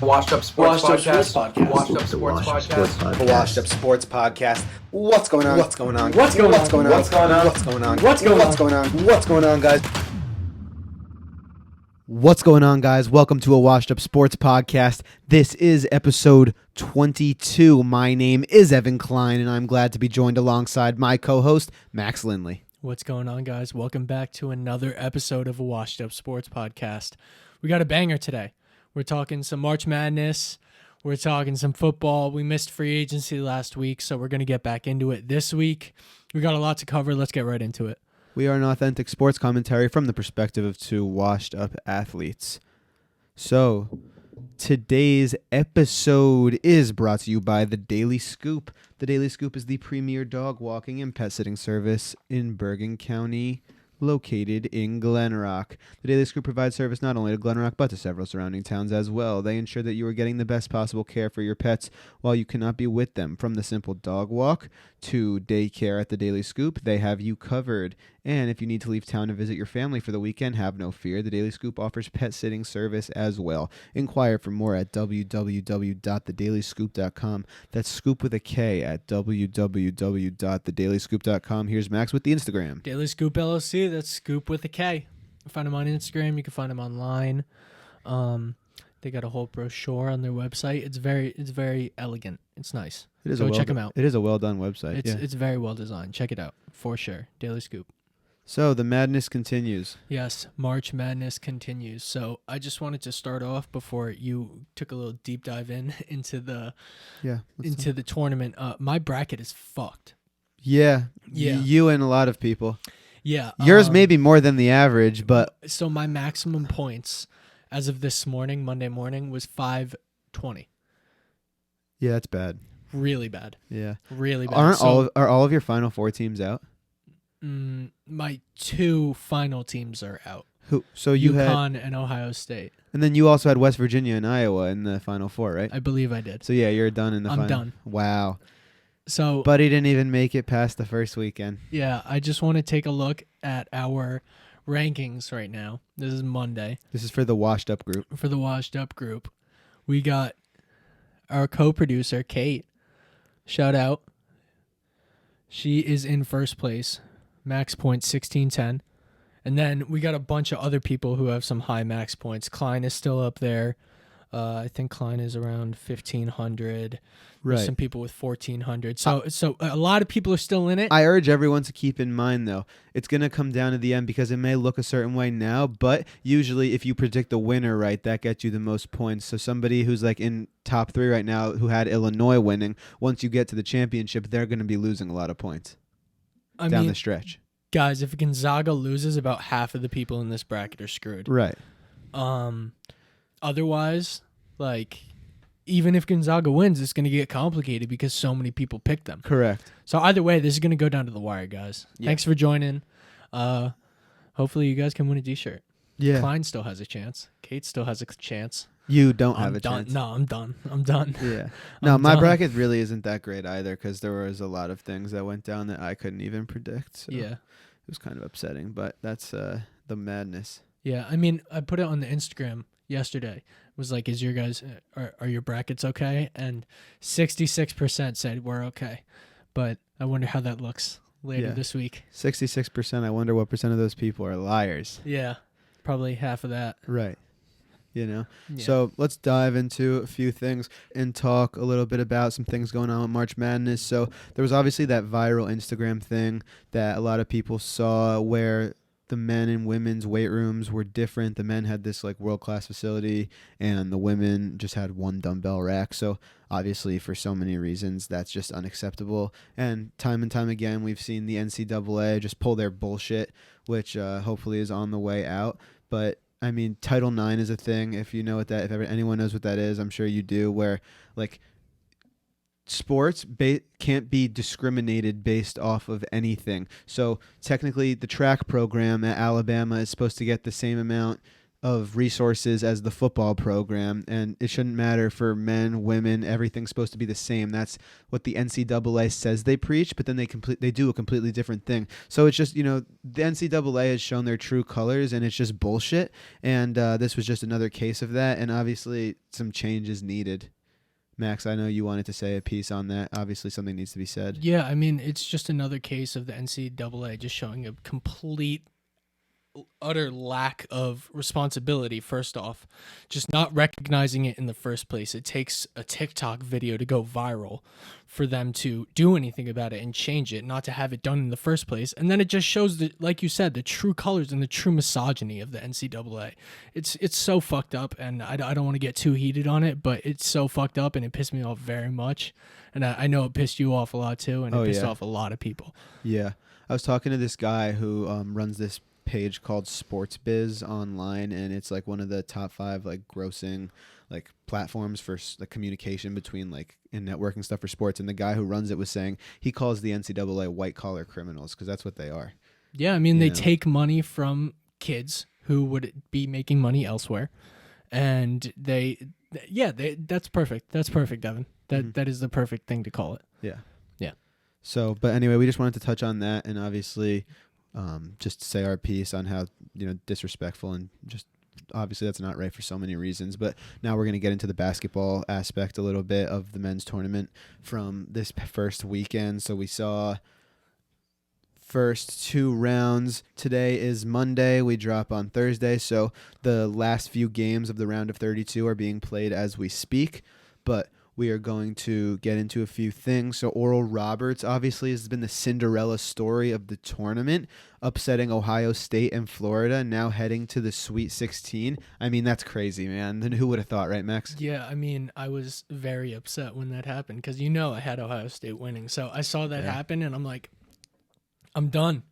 Washed Up Sports Podcast. Washed Up Sports Podcast. Washed Up Sports Podcast. What's going on? What's going on? What's going on? What's going on? What's going on? What's going on? What's going on? What's going on? What's going on, guys? What's going on, guys? Welcome to a Washed Up Sports Podcast. This is episode 22. My name is Evan Klein, and I'm glad to be joined alongside my co-host, Max Lindley. What's going on, guys? Welcome back to another episode of a Washed Up Sports Podcast. We got a banger today. We're talking some March Madness. We're talking some football. We missed free agency last week, so we're going to get back into it this week. We got a lot to cover. Let's get right into it. We are an authentic sports commentary from the perspective of two washed-up athletes. So, today's episode is brought to you by The Daily Scoop. The Daily Scoop is the premier dog walking and pet sitting service in Bergen County, located in Glen Rock. The Daily Scoop provides service not only to Glen Rock, but to several surrounding towns as well. They ensure that you are getting the best possible care for your pets while you cannot be with them. From the simple dog walk to daycare at the Daily Scoop, they have you covered. And if you need to leave town to visit your family for the weekend, have no fear. The Daily Scoop offers pet sitting service as well. Inquire for more at www.thedailyscoop.com. That's scoop with a K at www.thedailyscoop.com. Here's Max with the Instagram. Daily Scoop LLC, that's Scoop with a K. You can find them on Instagram. You can find them online. They got a whole brochure on their website. It's very elegant. It's nice. Go check them out. It is a well-done website. It's very well designed. Check it out for sure. Daily Scoop. So the madness continues. Yes, March Madness continues. So I just wanted to start off before you took a little deep dive into the tournament. My bracket is fucked. Yeah. Yeah. You and a lot of people. Yeah. Yours may be more than the average, but So my maximum points as of this morning, Monday morning, was 520. yeah, that's bad. Really bad. Yeah. Really bad. Are all of your Final Four teams out? My two final teams are out. Who? So you had, UConn and Ohio State. and then you also had West Virginia and Iowa in the Final Four, right? I believe I did. So yeah, you're done in the I'm final. done. Wow. So Buddy didn't even make it past the first weekend. yeah, I just want to take a look at our rankings right now. This is Monday. This is for the washed up group. For the Washed Up group, we got our co-producer, Kate. Shout out. She is in first place. Max points 1610. And then we got a bunch of other people who have some high max points. Klein is still up there. I think Klein is around 1,500. Right. There's some people with 1,400. So a lot of people are still in it. I urge everyone to keep in mind, though, it's going to come down to the end because it may look a certain way now, but usually if you predict the winner right, that gets you the most points. So somebody who's like in top 3 right now who had Illinois winning, once you get to the championship, they're going to be losing a lot of points down the stretch. Guys, if Gonzaga loses, about half of the people in this bracket are screwed. Right. Otherwise, like, even if Gonzaga wins, it's going to get complicated because so many people picked them. Correct. So either way, this is going to go down to the wire, guys. Yeah. Thanks for joining. Hopefully you guys can win a t-shirt. Yeah. Klein still has a chance. Kate still has a chance. You don't have I'm a done. chance. No, I'm done. I'm done. Yeah. No, I'm my done. bracket really isn't that great either because there was a lot of things that went down that I couldn't even predict. So Yeah. It was kind of upsetting, but that's the madness. Yeah. I mean, I put it on the Instagram yesterday. It was like, is your guys, are your brackets okay? And 66% said we're okay. But I wonder how that looks later this week. 66%. I wonder what percent of those people are liars. Yeah. Probably half of that. Right. You know? Yeah. So let's dive into a few things and talk a little bit about some things going on with March Madness. So there was obviously that viral Instagram thing that a lot of people saw where the men and women's weight rooms were different. The men had this like world-class facility and the women just had one dumbbell rack. So obviously for so many reasons, that's just unacceptable. And time again, we've seen the NCAA just pull their bullshit, which hopefully is on the way out. But I mean, Title IX is a thing. If you know what that, if anyone knows what that is, I'm sure you do, where like sports can't be discriminated based off of anything. So technically the track program at Alabama is supposed to get the same amount of resources as the football program, and it shouldn't matter for men, women. Everything's supposed to be the same. That's what the NCAA says they preach, but then they do a completely different thing. So it's just, the NCAA has shown their true colors, and it's just bullshit. And this was just another case of that. And obviously, some change is needed. Max, I know you wanted to say a piece on that. Obviously, something needs to be said. Yeah, I mean, it's just another case of the NCAA just showing a complete, utter lack of responsibility. First off, just not recognizing it in the first place. It takes a TikTok video to go viral for them to do anything about it and change it, not to have it done in the first place. And then it just shows that, like you said, the true colors and the true misogyny of the NCAA. It's so fucked up, and I don't want to get too heated on it, but it's so fucked up, and it pissed me off very much. And I know it pissed you off a lot too, and it pissed off a lot of people. Yeah, I was talking to this guy who runs this page called Sports Biz online, and it's like one of the top 5 like grossing like platforms for the communication between like in networking stuff for sports. And the guy who runs it was saying he calls the NCAA white collar criminals because that's what they are. Yeah, I mean, they take money from kids who would be making money elsewhere, and that's perfect. That's perfect, Devin. That is the perfect thing to call it. Yeah. Yeah. So, but anyway, we just wanted to touch on that, and obviously just say our piece on how disrespectful, and just obviously that's not right for so many reasons. But now we're going to get into the basketball aspect a little bit of the men's tournament from this first weekend. So we saw first 2 rounds. Today is Monday. We drop on Thursday. So the last few games of the round of 32 are being played as we speak. But we are going to get into a few things. So Oral Roberts obviously has been the Cinderella story of the tournament, upsetting Ohio State and Florida, now heading to the Sweet 16. I mean, that's crazy, man. Then who would have thought, right, Max? Yeah, I mean, I was very upset when that happened because I had Ohio State winning. So I saw that happen, and I'm like, I'm done.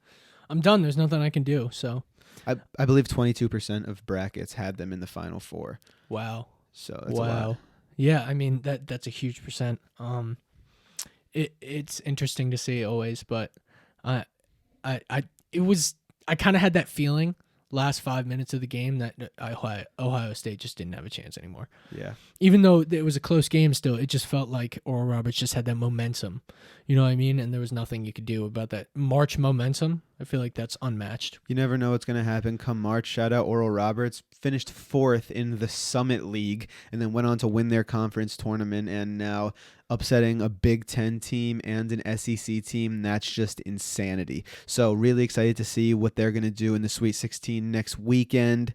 There's nothing I can do. So I believe 22% of brackets had them in the Final Four. Wow. So that's a lot. Yeah, I mean that's a huge percent. It's interesting to see always, but I kind of had that feeling last 5 minutes of the game that Ohio State just didn't have a chance anymore. Yeah. Even though it was a close game still, it just felt like Oral Roberts just had that momentum. You know what I mean? And there was nothing you could do about that March momentum. I feel like that's unmatched. You never know what's going to happen come March. Shout out Oral Roberts. Finished 4th in the Summit League and then went on to win their conference tournament, and now upsetting a Big Ten team and an SEC team. That's just insanity. So really excited to see what they're going to do in the Sweet 16 next weekend.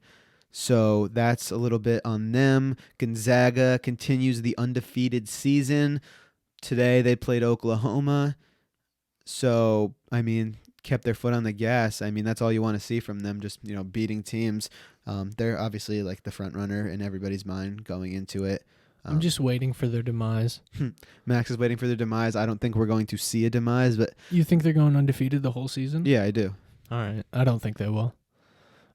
So that's a little bit on them. Gonzaga continues the undefeated season. Today they played Oklahoma. So, I mean, kept their foot on the gas. I mean, that's all you want to see from them, just, beating teams. They're obviously like the front runner in everybody's mind going into it. I'm just waiting for their demise. Max is waiting for their demise. I don't think we're going to see a demise, but You think they're going undefeated the whole season? yeah, I do. All right. I don't think they will.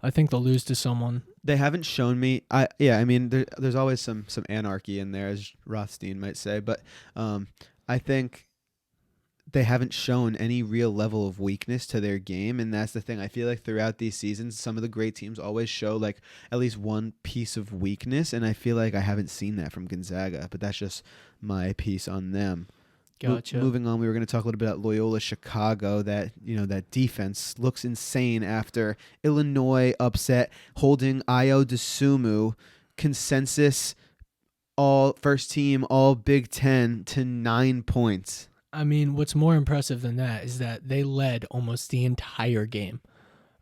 I think they'll lose to someone. They haven't shown me. I mean, there's always some anarchy in there, as Rothstein might say, but I think they haven't shown any real level of weakness to their game, and that's the thing. I feel like throughout these seasons, some of the great teams always show like at least one piece of weakness, and I feel like I haven't seen that from Gonzaga, but that's just my piece on them. Gotcha. Moving on, we were going to talk a little bit about Loyola Chicago. That that defense looks insane after Illinois upset, holding Io DeSumo consensus all first team all Big Ten to 9 points. I mean, what's more impressive than that is that they led almost the entire game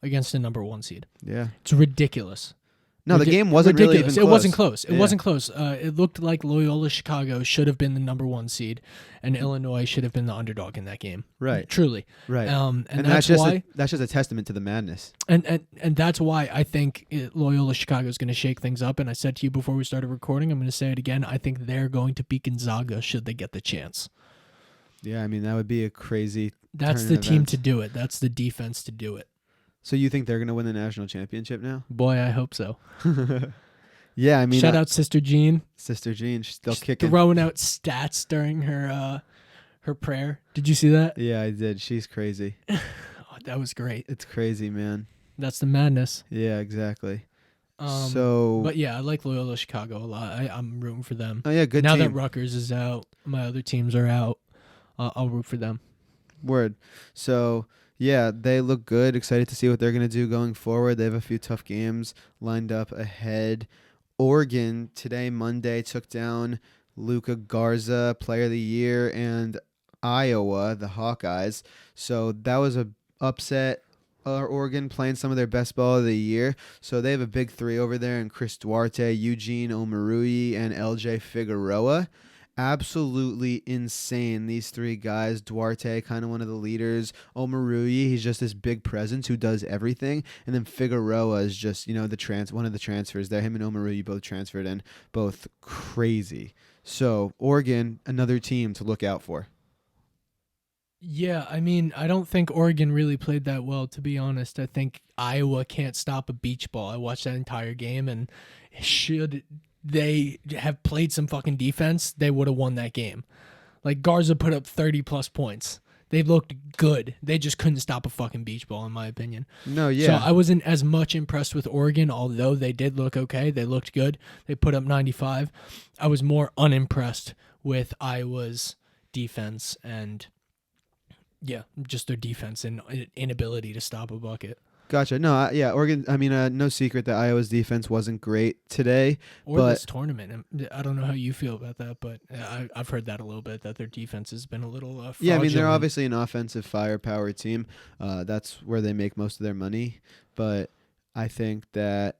against the number 1 seed. Yeah, it's ridiculous. No, the game wasn't really even close. It wasn't close. It wasn't close. It looked like Loyola Chicago should have been the number 1 seed, and Illinois should have been the underdog in that game. Right. Truly. Right. And that's why that's just a testament to the madness. And that's why I think Loyola Chicago is going to shake things up. And I said to you before we started recording, I'm going to say it again. I think they're going to beat Gonzaga should they get the chance. Yeah, I mean, that would be a crazy. That's the team to do it. That's the defense to do it. So you think they're going to win the national championship now? Boy, I hope so. Yeah, I mean, shout out Sister Jean. Sister Jean, she's still kicking. Throwing out stats during her prayer. Did you see that? Yeah, I did. She's crazy. Oh, that was great. It's crazy, man. That's the madness. Yeah, exactly. But yeah, I like Loyola Chicago a lot. I'm rooting for them. Oh yeah, good now team. that Rutgers is out, my other teams are out. I'll root for them. Word. So yeah, they look good. Excited to see what they're gonna do going forward. They have a few tough games lined up ahead. Oregon today, Monday, took down Luka Garza, Player of the Year, and Iowa, the Hawkeyes. So that was a upset. Oregon playing some of their best ball of the year. So they have a big three over there in Chris Duarte, Eugene Omoruyi, and LJ Figueroa. Absolutely insane, these three guys. Duarte, kind of one of the leaders. Omoruyi, he's just this big presence who does everything. And then Figueroa is just, one of the transfers there. Him and Omoruyi both transferred in, both crazy. So Oregon, another team to look out for. Yeah, I mean, I don't think Oregon really played that well, to be honest. I think Iowa can't stop a beach ball. I watched that entire game, and should they have played some fucking defense, they would have won that game. Like, Garza put up 30-plus points. They looked good. They just couldn't stop a fucking beach ball, in my opinion. No, yeah. So I wasn't as much impressed with Oregon, although they did look okay. They looked good. They put up 95. I was more unimpressed with Iowa's defense and... yeah, just their defense and inability to stop a bucket. Gotcha. No, Oregon, no secret that Iowa's defense wasn't great today. Or but this tournament. I don't know how you feel about that, but I've heard that a little bit, that their defense has been a little fraudulent. Yeah, they're obviously an offensive firepower team. That's where they make most of their money. But I think that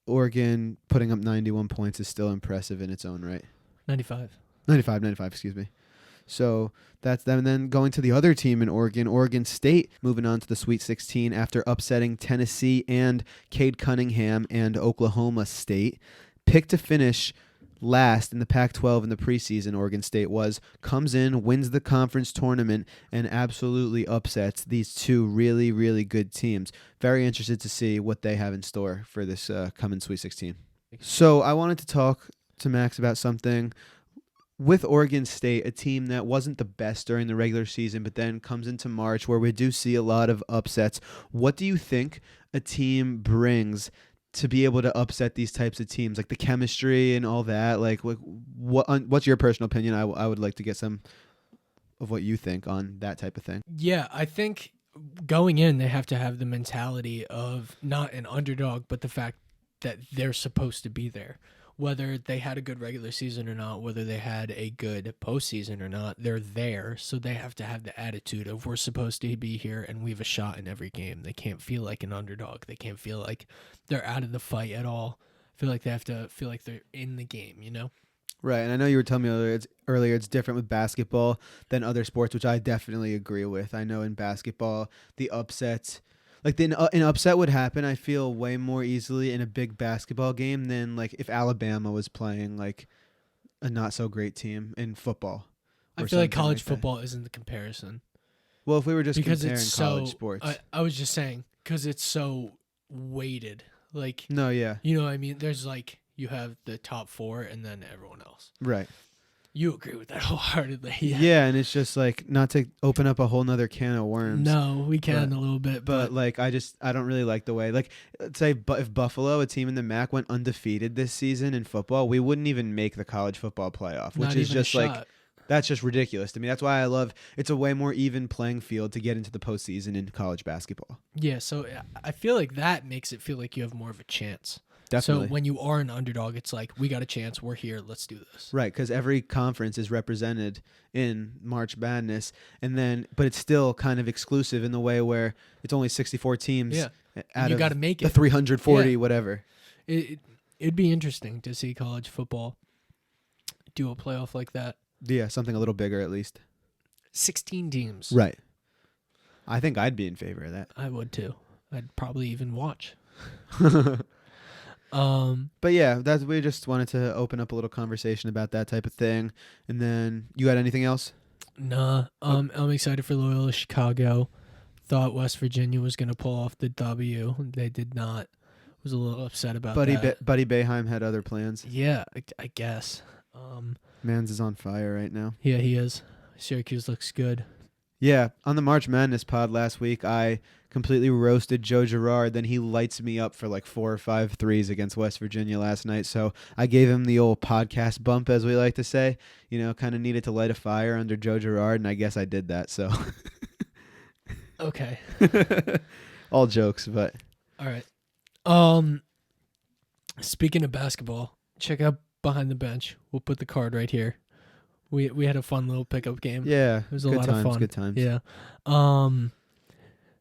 Oregon putting up 91 points is still impressive in its own right. 95, excuse me. So that's them. And then going to the other team in Oregon State, moving on to the Sweet 16 after upsetting Tennessee and Cade Cunningham and Oklahoma State. Picked to finish last in the Pac-12 in the preseason, Oregon State comes in, wins the conference tournament, and absolutely upsets these two really, really good teams. Very interested to see what they have in store for this coming Sweet 16. So I wanted to talk to Max about something. With Oregon State, a team that wasn't the best during the regular season, but then comes into March where we do see a lot of upsets. What do you think a team brings to be able to upset these types of teams, like the chemistry and all that? Like, what's your personal opinion? I would like to get some of what you think on that type of thing. Yeah, I think going in, they have to have the mentality of not an underdog, but the fact that they're supposed to be there. Whether they had a good regular season or not, whether they had a good postseason or not, they're there. So they have to have the attitude of we're supposed to be here and we have a shot in every game. They can't feel like an underdog. They can't feel like they're out of the fight at all. I feel like they have to feel like they're in the game, Right, and I know you were telling me earlier it's different with basketball than other sports, which I definitely agree with. I know in basketball, the upsets... like an upset would happen, I feel, way more easily in a big basketball game than like if Alabama was playing like a not so great team in football. I feel like college football isn't the comparison. Well, if we were just because comparing it's college so, sports. I was just saying, because it's so weighted. Like, no, yeah. You know what I mean? There's like, you have the top four and then everyone else. Right. You agree with that wholeheartedly. Yeah, and it's just like not to open up a whole nother can of worms. No, we can a little bit. But like, I don't really like the way, like, let's say if Buffalo, a team in the MAC, went undefeated this season in football, we wouldn't even make the college football playoff, which is just like, that's just ridiculous to me. That's why it's a way more even playing field to get into the postseason in college basketball. Yeah, so I feel like that makes it feel like you have more of a chance. Definitely. So when you are an underdog, it's like, we got a chance. We're here. Let's do this. Right, because every conference is represented in March Madness, but it's still kind of exclusive in the way where it's only 64 teams. Yeah, out you of got to make it the 340, whatever. It'd be interesting to see college football do a playoff like that. Yeah, something a little bigger at least. 16 teams. Right. I think I'd be in favor of that. I would too. I'd probably even watch. But yeah, we just wanted to open up a little conversation about that type of thing. And then you got anything else? Nah. I'm excited for Loyola Chicago. Thought West Virginia was going to pull off the W. They did not. Was a little upset about that. Buddy Boeheim had other plans. Yeah, I guess. Mans is on fire right now. Yeah, he is. Syracuse looks good. Yeah, on the March Madness pod last week, I completely roasted Joe Girard. Then he lights me up for like 4 or 5 threes against West Virginia last night. So I gave him the old podcast bump, as we like to say. Kind of needed to light a fire under Joe Girard, and I guess I did that. So Okay. all jokes, but All right. Speaking of basketball, check out Behind the Bench. We'll put the card right here. We had a fun little pickup game. yeah, It was a good lot times, of fun. Good times. Yeah.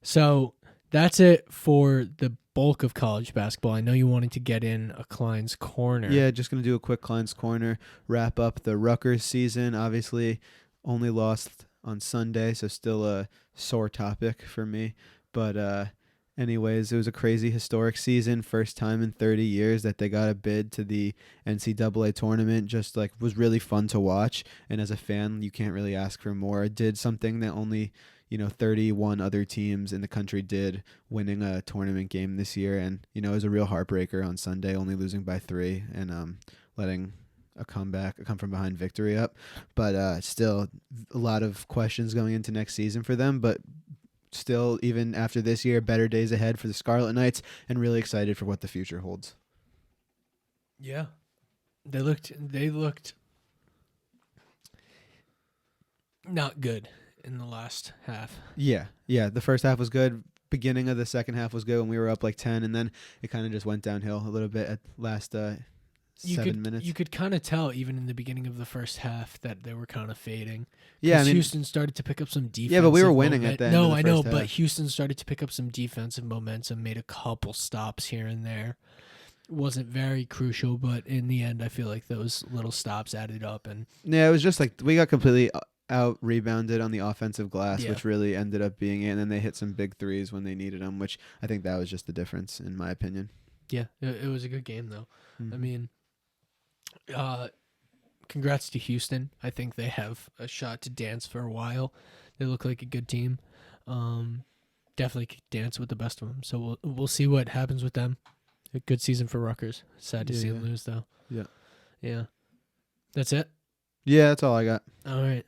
So that's it for the bulk of college basketball. I know you wanted to get in a Klein's Corner. Yeah, just going to do a quick Klein's Corner, wrap up the Rutgers season. Obviously, only lost on Sunday, so still a sore topic for me. But anyways, it was a crazy historic season. First time in 30 years that they got a bid to the NCAA tournament. Just like was really fun to watch. And as a fan, you can't really ask for more. It did something that only 31 other teams in the country did, winning a tournament game this year. And, it was a real heartbreaker on Sunday, only losing by 3 and letting a come from behind victory up. But still a lot of questions going into next season for them. But still, even after this year, better days ahead for the Scarlet Knights, and really excited for what the future holds. Yeah. They looked not good in the last half. Yeah. The first half was good. Beginning of the second half was good when we were up like 10, and then it kind of just went downhill a little bit at last 7 minutes. You could kind of tell even in the beginning of the first half that they were kind of fading. Yeah, Houston started to pick up some defense. Yeah, but we were winning at the end of the I know, first but half. Houston started to pick up some defensive momentum, made a couple stops here and there. Wasn't very crucial, but in the end, I feel like those little stops added up. And yeah, it was just like we got completely out rebounded on the offensive glass, Yeah. which really ended up being it. And then they hit some big threes when they needed them, which I think that was just the difference in my opinion. yeah, it was a good game though. Mhm. I mean, congrats to Houston. I think they have a shot to dance for a while. They look like a good team. Definitely could dance with the best of them. So we'll see what happens with them. A good season for Rutgers. Sad to see them lose though. Yeah. Yeah. That's it. Yeah, that's all I got. All right.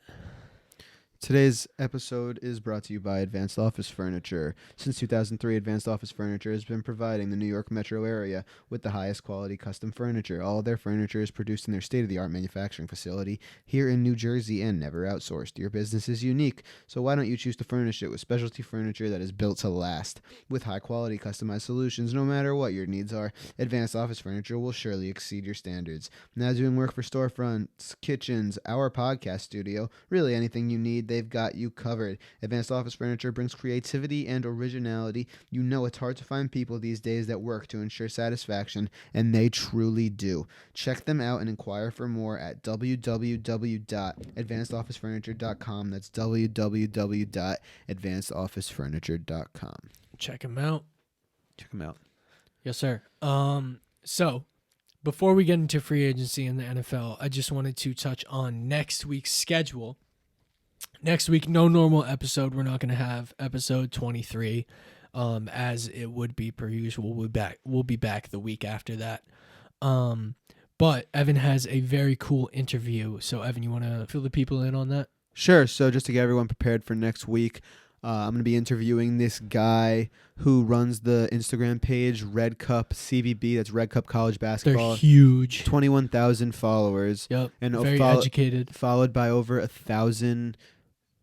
Today's episode is brought to you by Advanced Office Furniture. Since 2003, Advanced Office Furniture has been providing the New York metro area with the highest quality custom furniture. All of their furniture is produced in their state-of-the-art manufacturing facility here in New Jersey and never outsourced. Your business is unique, so why don't you choose to furnish it with specialty furniture that is built to last? With high-quality customized solutions, no matter what your needs are, Advanced Office Furniture will surely exceed your standards. Now doing work for storefronts, kitchens, our podcast studio, really anything you need, they've got you covered. Advanced Office Furniture brings creativity and originality. You know it's hard to find people these days that work to ensure satisfaction, and they truly do. Check them out and inquire for more at www.advancedofficefurniture.com. That's www.advancedofficefurniture.com. Check them out. Check them out. Yes, sir. So before we get into free agency in the NFL, I just wanted to touch on next week's schedule. Next week, no normal episode. We're not going to have episode 23, as it would be per usual. We'll be back the week after that. But Evan has a very cool interview. So, Evan, you want to fill the people in on that? Sure. So just to get everyone prepared for next week, I'm going to be interviewing this guy who runs the Instagram page, Red Cup CVB. That's Red Cup College Basketball. They're huge. 21,000 followers. Yep. And Very educated. Followed by over 1,000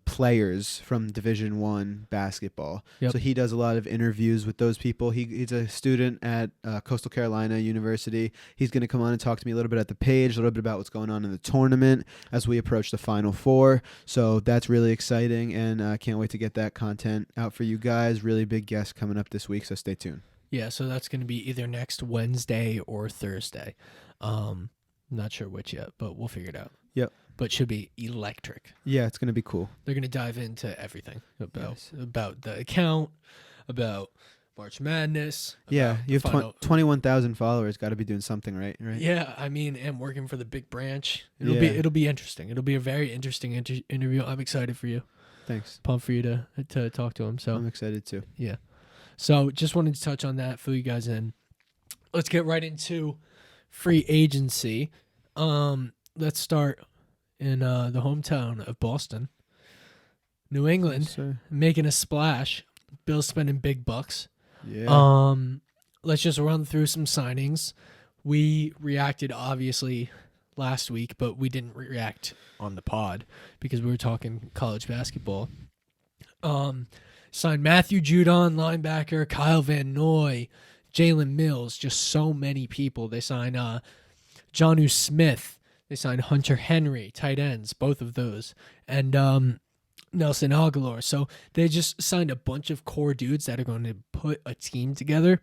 players from Division I basketball. Yep. So he does a lot of interviews with those people. He's a student at Coastal Carolina University. He's going to come on and talk to me a little bit at the page, a little bit about what's going on in the tournament as we approach the Final Four. So that's really exciting, and I can't wait to get that content out for you guys. Really big guest coming up this week, so stay tuned. Yeah, so that's going to be either next Wednesday or Thursday. Not sure which yet, but we'll figure it out. Yep. But should be electric. Yeah, it's going to be cool. They're going to dive into everything about the account, about March Madness. Yeah, about you the have 21,000 followers. Got to be doing something right? Yeah, I mean, and working for the big branch. Yeah. It'll be interesting. It'll be a very interesting interview. I'm excited for you. Thanks. Pumped for you to talk to him. So I'm excited too. yeah. So just wanted to touch on that, fill you guys in. Let's get right into free agency. Let's start in the hometown of Boston. New England Yes, sir. making a splash. Bills spending big bucks. Yeah. Let's just run through some signings. We reacted obviously last week, but we didn't react on the pod because we were talking college basketball. Signed Matthew Judon, linebacker, Kyle Van Noy, Jalen Mills, just so many people. They signed Jonnu Smith. They signed Hunter Henry, tight ends, both of those. And Nelson Aguilar. So they just signed a bunch of core dudes that are going to put a team together.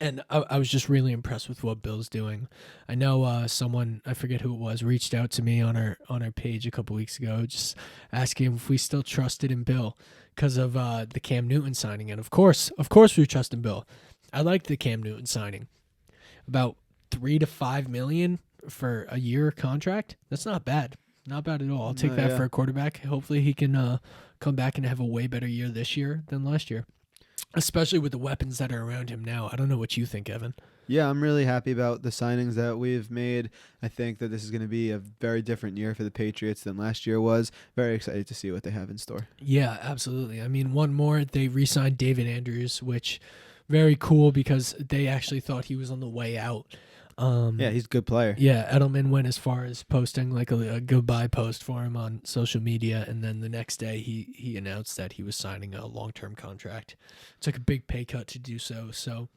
And I was just really impressed with what Bill's doing. I know someone, I forget who it was, reached out to me on our page a couple weeks ago, just asking if we still trusted in Bill because of the Cam Newton signing. And of course we trust in Bill. I like the Cam Newton signing. About $3 to $5 million for a year contract. That's not bad. Not bad at all. I'll take that for a quarterback. Hopefully he can come back and have a way better year this year than last year, especially with the weapons that are around him now. I don't know what you think, Evan. Yeah, I'm really happy about the signings that we've made. I think that this is going to be a very different year for the Patriots than last year was. Very excited to see what they have in store. Yeah, absolutely. I mean, one more, they re-signed David Andrews, which very cool because they actually thought he was on the way out. Yeah, he's a good player. Yeah, Edelman went as far as posting like a goodbye post for him on social media, and then the next day he announced that he was signing a long-term contract. Took a big pay cut to do so. So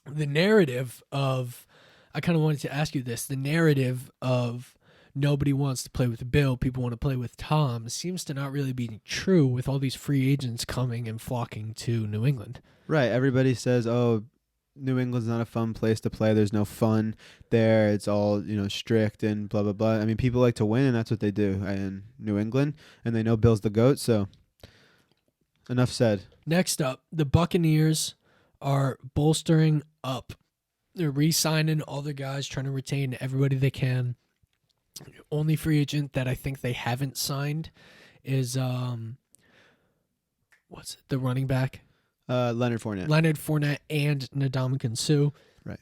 the narrative of, I kind of wanted to ask you this, the narrative of nobody wants to play with Bill, people want to play with Tom, seems to not really be true with all these free agents coming and flocking to New England. Right, everybody says, oh, New England's not a fun place to play. There's no fun there. It's all, strict and blah, blah, blah. I mean, people like to win, and that's what they do in New England, and they know Bill's the GOAT, so enough said. Next up, the Buccaneers are bolstering up. They're re-signing all the guys, trying to retain everybody they can. Only free agent that I think they haven't signed is, what's it, the running back? Leonard Fournette. Leonard Fournette and Ndamukong Suh. Right.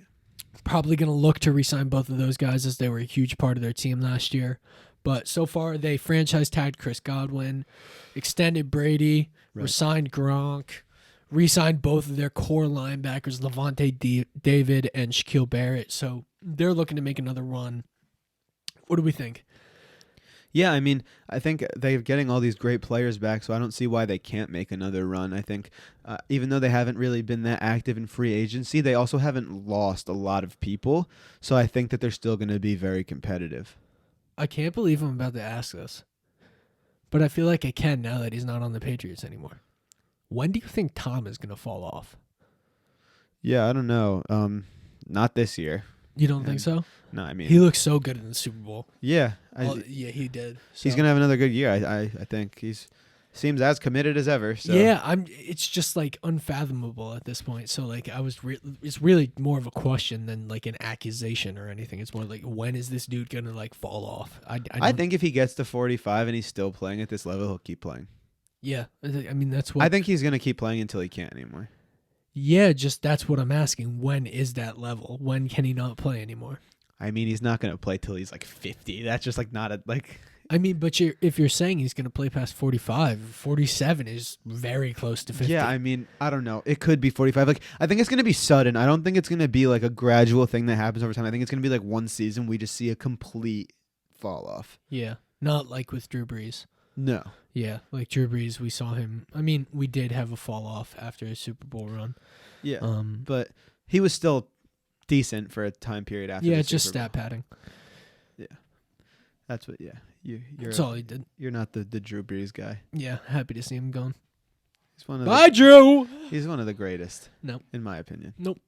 Probably going to look to re-sign both of those guys as they were a huge part of their team last year. But so far, they franchise tagged Chris Godwin, extended Brady, re-signed Gronk, re-signed both of their core linebackers, Levante David and Shaquille Barrett. So they're looking to make another run. What do we think? Yeah, I mean, I think they're getting all these great players back, so I don't see why they can't make another run. I think even though they haven't really been that active in free agency, they also haven't lost a lot of people, so I think that they're still going to be very competitive. I can't believe I'm about to ask this, but I feel like I can now that he's not on the Patriots anymore. When do you think Tom is going to fall off? Yeah, I don't know. Not this year. You don't think so? No, I mean, he looks so good in the Super Bowl. Yeah, yeah, he did. So. He's gonna have another good year. I think he's seems as committed as ever. So. Yeah, it's just like unfathomable at this point. So like it's really more of a question than like an accusation or anything. It's more like, when is this dude gonna like fall off? I think if he gets to 45 and he's still playing at this level, he'll keep playing. Yeah, I mean that's what I think he's gonna keep playing until he can't anymore. Yeah, just that's what I'm asking. When is that level? When can he not play anymore? I mean, he's not going to play till he's like 50. That's just like not a like. I mean, but if you're saying he's going to play past 45, 47 is very close to 50. Yeah, I mean, I don't know. It could be 45. Like, I think it's going to be sudden. I don't think it's going to be like a gradual thing that happens over time. I think it's going to be like one season we just see a complete fall off. Yeah, not like with Drew Brees. No. Yeah, like Drew Brees, we saw him. I mean, we did have a fall off after his Super Bowl run. Yeah, but he was still decent for a time period after. Yeah, the just Super Bowl. stat padding. Yeah, that's what. Yeah, you're. That's all he did. You're not the Drew Brees guy. Yeah, happy to see him gone. He's one of. Bye, Drew. He's one of the greatest. No, in my opinion. Nope.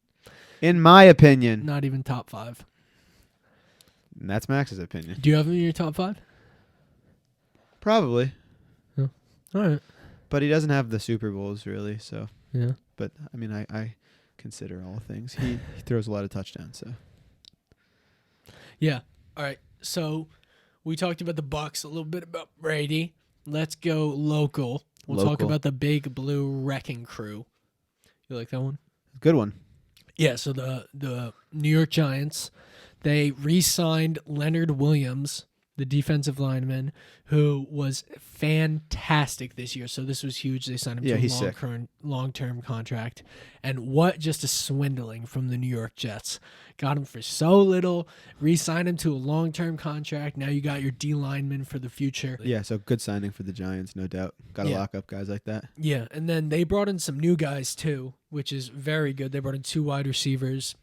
In my opinion, not even top 5. And that's Max's opinion. Do you have him in your top 5? Probably. Yeah. All right. But he doesn't have the Super Bowls really, so. Yeah. But I mean, I consider all things. He throws a lot of touchdowns, so. Yeah. All right. So we talked about the Bucs, a little bit about Brady. Let's go local. We'll talk about the Big Blue Wrecking Crew. You like that one? Good one. Yeah. So the New York Giants, they re-signed Leonard Williams the defensive lineman, who was fantastic this year. So this was huge. They signed him to he's a sick. long-term contract. And what just a swindling from the New York Jets. Got him for so little, re-signed him to a long-term contract. Now you got your D lineman for the future. Yeah, so good signing for the Giants, no doubt. Got to lock up guys like that. Yeah, and then they brought in some new guys too, which is very good. They brought in 2 wide receivers.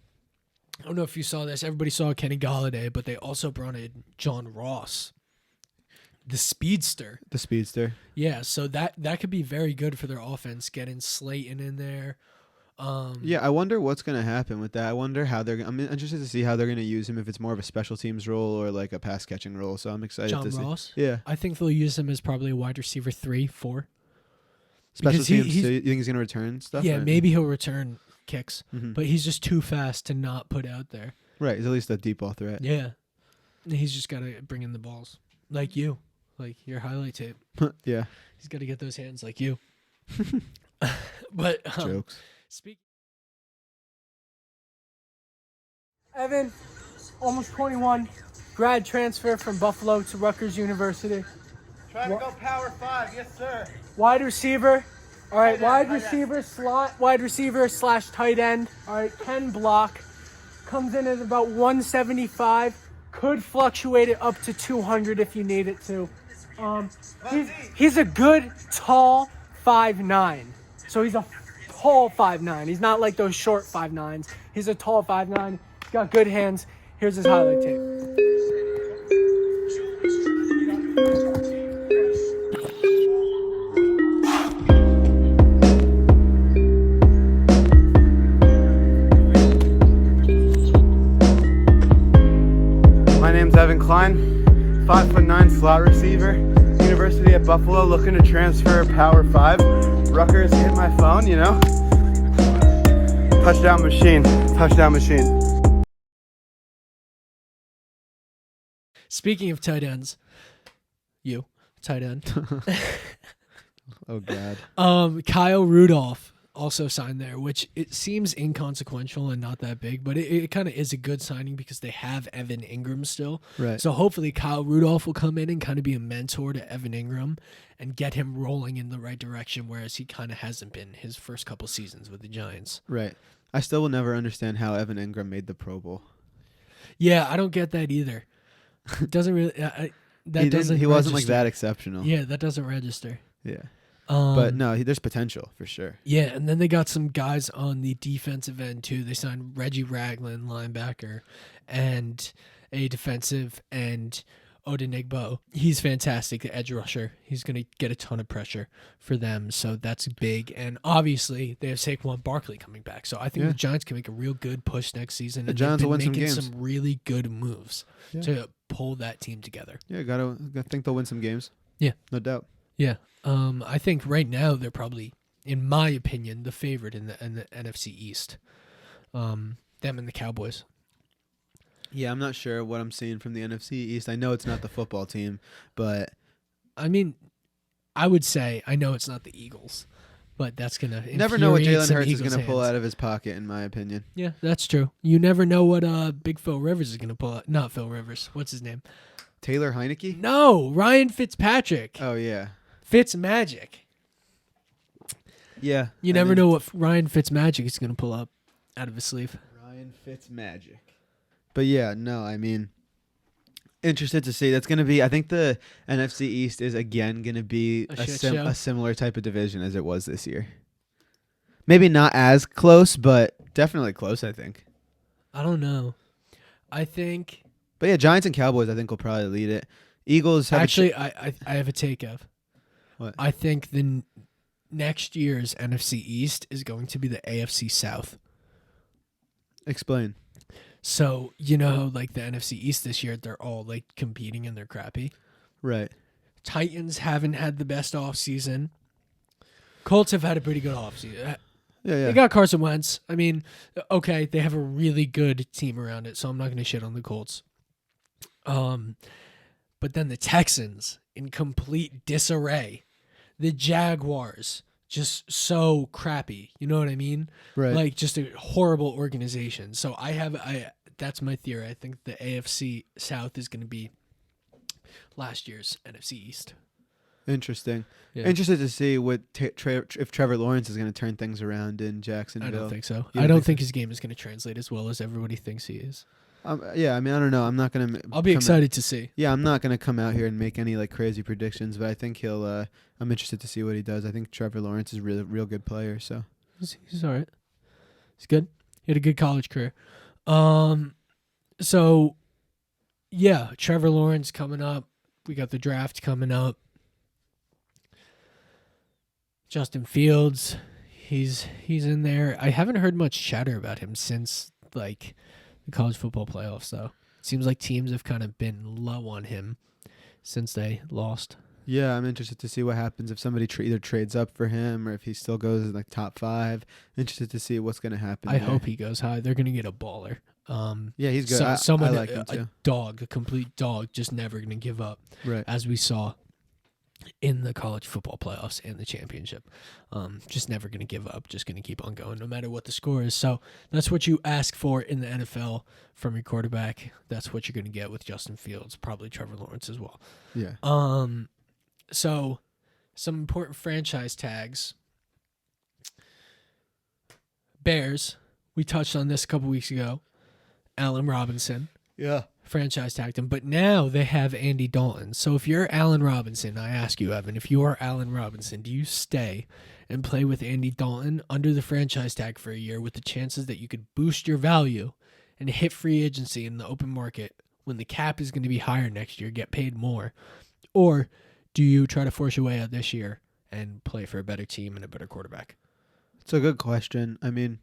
I don't know if you saw this. Everybody saw Kenny Galladay, but they also brought in John Ross, the speedster. The speedster. Yeah, so that could be very good for their offense, getting Slayton in there. Yeah, I wonder what's going to happen with that. I wonder how they're. I'm interested to see how they're going to use him. If it's more of a special teams role or like a pass catching role. So I'm excited John to see. Ross? Yeah, I think they'll use him as probably a wide receiver 3, 4. special Because teams. he's- So you think he's going to return stuff? Yeah, or- maybe he'll return kicks, Mhm. but he's just too fast to not put out there. Right, he's at least a deep ball threat. Yeah, he's just got to bring in the balls like you, like your highlight tape. Yeah, He's got to get those hands like you. But jokes. speak. Evan, almost 21, grad transfer from Buffalo to Rutgers University. Trying to go Power 5, yes, sir. Wide receiver. All right, Tight end, wide tight end. receiver, slot, wide receiver / tight end. All right, can block. Comes in at about 175. Could fluctuate it up to 200 if you need it to. He's a good, tall 5'9". So he's a tall 5'9". He's not like those short 5'9s. He's a tall 5'9". He's got good hands. Here's his highlight tape. My name's Evan Klein, 5'9" slot receiver, University at Buffalo, looking to transfer Power 5. Rutgers hit my phone, you know. Touchdown machine, touchdown machine. Speaking of tight ends, tight end. Oh God. Kyle Rudolph also signed there, which it seems inconsequential and not that big, but it kind of is a good signing because they have Evan Ingram still. Right. So hopefully Kyle Rudolph will come in and kind of be a mentor to Evan Ingram and get him rolling in the right direction, whereas he kind of hasn't been his first couple seasons with the Giants. Right. I still will never understand how Evan Ingram made the Pro Bowl. Yeah, I don't get that either. It doesn't really. He wasn't like that exceptional. Yeah, that doesn't register. Yeah. But no, there's potential for sure. Yeah, and then they got some guys on the defensive end too. They signed Reggie Ragland, linebacker, and a defensive end, Odenigbo. He's fantastic, the edge rusher. He's going to get a ton of pressure for them, so that's big. And obviously, they have Saquon Barkley coming back, so I think the Giants can make a real good push next season. The and Giants they've will been win some making games. some really good moves to pull that team together. Yeah, I think they'll win some games. Yeah. No doubt. Yeah. I think right now they're probably, in my opinion, the favorite in the NFC East. Them and the Cowboys. Yeah, I'm not sure what I'm seeing from the NFC East. I know it's not the football team, but I mean, I would say I know it's not the Eagles, but that's gonna you never know what infuriate Jalen some Hurts is Eagles going to pull fans. out of his pocket, in my opinion. Yeah, that's true. You never know what Big Phil Rivers is gonna pull out. Not Phil Rivers. What's his name? Taylor Heineke? No, Ryan Fitzpatrick. Oh, yeah. Fitz Magic. Yeah. You never know what Ryan Fitzmagic is gonna pull up out of his sleeve. Ryan Fitzmagic. But yeah, no, I mean, interested to see. That's going to be, I think the NFC East is again going to be A shit show. a similar type of division as it was this year. Maybe not as close, but definitely close, I think. I don't know. I think But yeah, Giants and Cowboys, I think, will probably lead it. Eagles have actually I have a take of. What? I think the next year's NFC East is going to be the AFC South. Explain. So, you know, like the NFC East this year, they're all like competing and they're crappy. Right. Titans haven't had the best offseason. Colts have had a pretty good offseason. Yeah. They got Carson Wentz. I mean, okay, they have a really good team around it, so I'm not going to shit on the Colts. But then the Texans in complete disarray. The Jaguars just so crappy. You know what I mean? Right. Like just a horrible organization. So that's my theory. I think the AFC South is going to be last year's NFC East. Interesting. Yeah. Interested to see what if Trevor Lawrence is going to turn things around in Jacksonville. I don't think so. You I don't think think his game is going to translate as well as everybody thinks he is. Yeah, I mean, I don't know. I'm not going to. I'll be excited to see. Yeah, I'm not going to come out here and make any like crazy predictions, but I think he'll. I'm interested to see what he does. I think Trevor Lawrence is a real good player. So He's all right. He's good. He had a good college career. So, yeah, Trevor Lawrence coming up. We got the draft coming up. Justin Fields, he's in there. I haven't heard much chatter about him since like the college football playoffs, though. It seems like teams have kind of been low on him since they lost. yeah, I'm interested to see what happens if somebody either trades up for him or if he still goes in like top 5. Interested to see what's going to happen. I there. hope he goes high. They're going to get a baller. Yeah, he's good. I like him too. A dog, a complete dog, just never going to give up, Right. as we saw in the college football playoffs and the championship. Just never going to give up, just going to keep on going no matter what the score is. So that's what you ask for in the NFL from your quarterback. That's what you're going to get with Justin Fields, probably Trevor Lawrence as well. Yeah. So some important franchise tags. Bears, we touched on this a couple weeks ago. Allen Robinson. Yeah. Franchise tagged him, but now they have Andy Dalton. So if you're Allen Robinson, I ask you, Evan, if you are Allen Robinson, do you stay and play with Andy Dalton under the franchise tag for a year with the chances that you could boost your value and hit free agency in the open market when the cap is going to be higher next year, get paid more? Or do you try to force your way out this year and play for a better team and a better quarterback? It's a good question. I mean,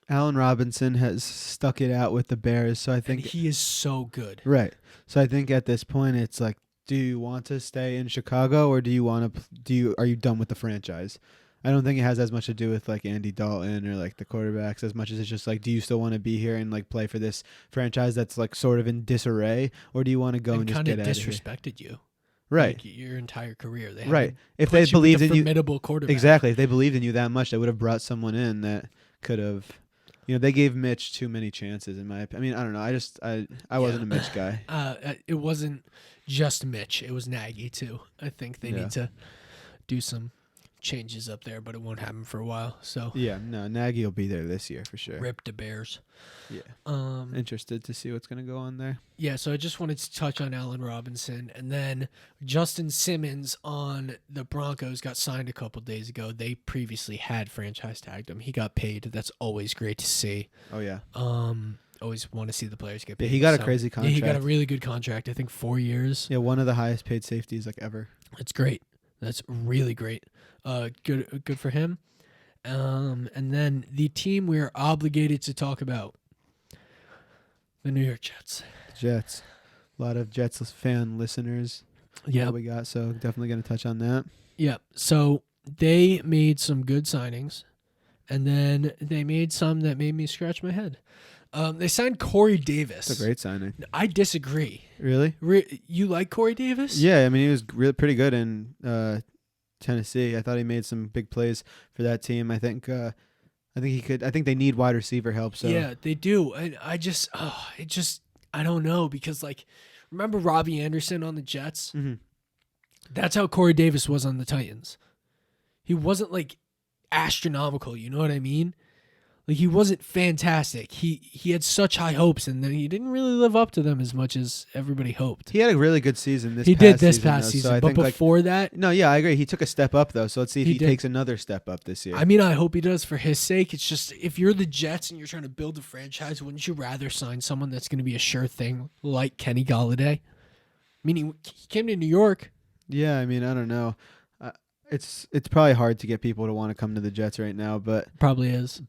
Allen Robinson has stuck it out with the Bears, so I think And he is so good. right. So I think at this point, it's like, do you want to stay in Chicago or do you want to? Are you done with the franchise? I don't think it has as much to do with like Andy Dalton or like the quarterbacks as much as it's just like, do you still want to be here and like play for this franchise that's like sort of in disarray, or do you want to go and just get out of here? Disrespected you. Right. Like your entire career. They Right. haven't If put they you with believed a in you, formidable quarterback. exactly. If they believed in you that much, they would have brought someone in that could have. You know, they gave Mitch too many chances. In my opinion, I mean, I don't know. I wasn't a Mitch guy. It wasn't just Mitch. It was Nagy too. I think they need to do some changes up there, but it won't happen for a while. So Yeah, no, Nagy will be there this year for sure. rip the Bears. Yeah. Interested to see what's going to go on there. Yeah, so I just wanted to touch on Allen Robinson. And then Justin Simmons on the Broncos got signed a couple days ago. They previously had franchise tagged him. He got paid. That's always great to see. Oh, yeah. Always want to see the players get Yeah, paid. he got a crazy contract. Yeah, he got a really good contract. I think 4 years. Yeah, one of the highest paid safeties like ever. That's great. That's really great. Good for him. And then the team we are obligated to talk about, the New York Jets. Jets. A lot of Jets fan listeners. Yeah, We got, so definitely going to touch on that. yeah. So they made some good signings, and then they made some that made me scratch my head. They signed Corey Davis. It's a great signing. I disagree. Really? You like Corey Davis? Yeah, I mean, he was really pretty good in Tennessee. I thought he made some big plays for that team. I think he could. I think they need wide receiver help. So Yeah, they do. And I don't know, because like, remember Robbie Anderson on the Jets? Mm-hmm. That's how Corey Davis was on the Titans. He wasn't like astronomical, you know what I mean? Like, he wasn't fantastic. He had such high hopes, and then he didn't really live up to them as much as everybody hoped. he had a really good season. He did this season, past though, season, so I but think, before that, no, yeah, I agree. He took a step up though. So let's see if He he did. takes another step up this year. I mean, I hope he does for his sake. It's just, if you're the Jets and you're trying to build a franchise, wouldn't you rather sign someone that's going to be a sure thing like Kenny Galladay? I mean, he came to New York. Yeah, I mean, I don't know. It's probably hard to get people to want to come to the Jets right now, but Probably is.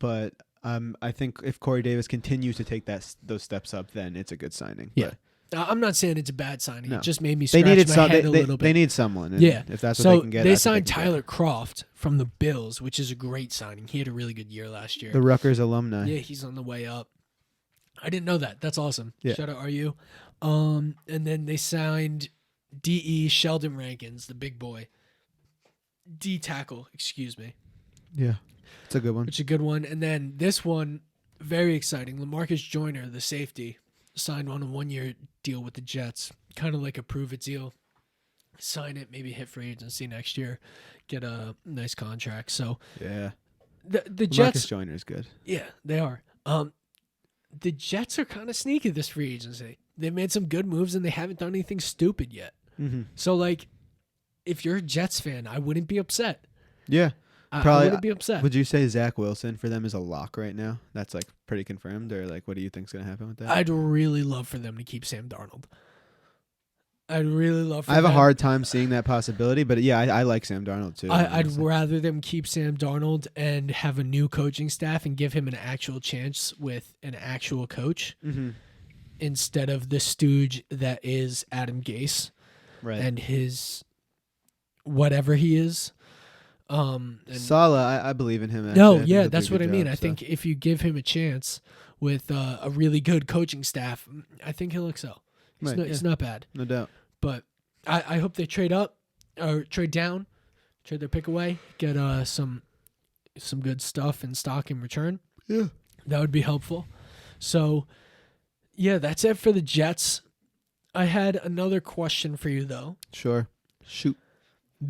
I think if Corey Davis continues to take those steps up, then it's a good signing. Yeah. But I'm not saying it's a bad signing. No. It just made me they scratch needed my head a little bit. They need someone. And Yeah. if that's what So they can get. they that's what signed can get. Tyler Kroft from the Bills, which is a great signing. He had a really good year last year. The Rutgers alumni. Yeah, he's on the way up. I didn't know that. That's awesome. Yeah. Shout out RU. And then they signed DE Sheldon Rankins, the big boy. D tackle, excuse me. Yeah, it's a good one. Which is a good one. And then this one, very exciting. LaMarcus Joyner, the safety, signed on a 1-year deal with the Jets. kind of like a prove it deal. Sign it, maybe hit free agency next year, get a nice contract. So Yeah. the Marcus Jets, Joyner is good. yeah, they are. The Jets are kind of sneaky this free agency. They've made some good moves and they haven't done anything stupid yet. Mm-hmm. So like, if you're a Jets fan, I wouldn't be upset. Yeah. I Probably wouldn't be upset. Would you say Zach Wilson for them is a lock right now? That's like pretty confirmed, or like what do you think's gonna happen with that? I'd really love for them to keep Sam Darnold. I'd really love for I have a them- hard time seeing that possibility, but yeah, I like Sam Darnold too. I'd honestly. rather them keep Sam Darnold and have a new coaching staff and give him an actual chance with an actual coach Mhm. instead of the stooge that is Adam Gase Right. and his whatever he is. And Salah, I believe in him. Actually. no, I think yeah, he'll do a that's what good I mean. job, I so. think if you give him a chance with a really good coaching staff, I think he'll excel. Right, He's not bad. No doubt. But I hope they trade up or trade down, trade their pick away, get some good stuff in stock in return. Yeah. That would be helpful. So, yeah, that's it for the Jets. I had another question for you, though. Sure. Shoot.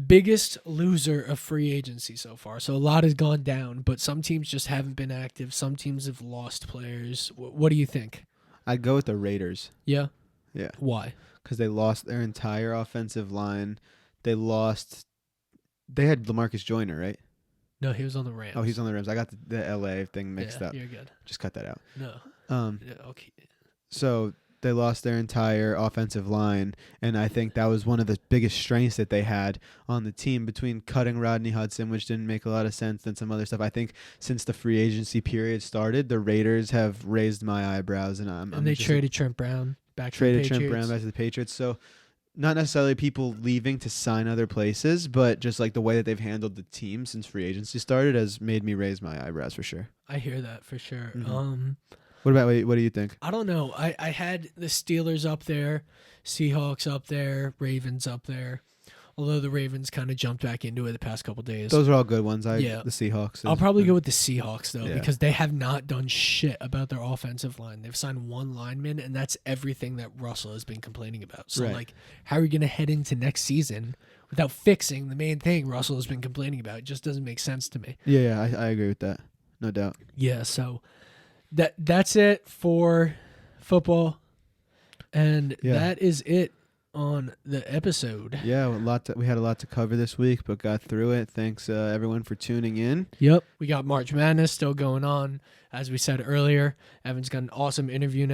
Biggest loser of free agency so far. So a lot has gone down, but some teams just haven't been active. Some teams have lost players. What do you think? I'd go with the Raiders. Yeah? Yeah. Why? Because they lost their entire offensive line. They had LaMarcus Joyner, right? No, he was on the Rams. Oh, he's on the Rams. I got the LA thing mixed up. You're good. Just cut that out. No. Yeah, okay. So they lost their entire offensive line, and I think that was one of the biggest strengths that they had on the team between cutting Rodney Hudson, which didn't make a lot of sense, and some other stuff. I think since the free agency period started, the Raiders have raised my eyebrows, and I'm they interested- traded Trent Brown back to the traded Patriots. Trent Brown back to the Patriots. So not necessarily people leaving to sign other places, but just like the way that they've handled the team since free agency started has made me raise my eyebrows for sure. I hear that for sure. Mhm. What do you think? I don't know. I had the Steelers up there, Seahawks up there, Ravens up there. Although the Ravens kind of jumped back into it the past couple days. Those are all good ones. Yeah. The Seahawks. I'll probably go with the Seahawks, though, Yeah. because they have not done shit about their offensive line. They've signed one lineman, and that's everything that Russell has been complaining about. So, Right. like, how are you going to head into next season without fixing the main thing Russell has been complaining about? It just doesn't make sense to me. Yeah, I agree with that. No doubt. Yeah, so that's it for football, and Yeah. that is it on the episode. Yeah, we had a lot to cover this week, but got through it. Thanks everyone for tuning in. Yep. We got March Madness still going on. As we said earlier, Evan's got an awesome interview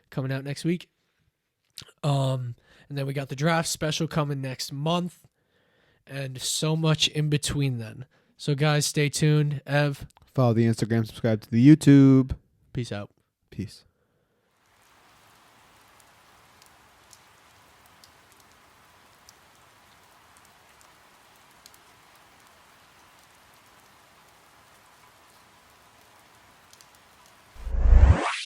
coming out next week. And then we got the draft special coming next month, and so much in between then. So guys, stay tuned. Ev, Follow the Instagram, subscribe to the YouTube. peace out. Peace.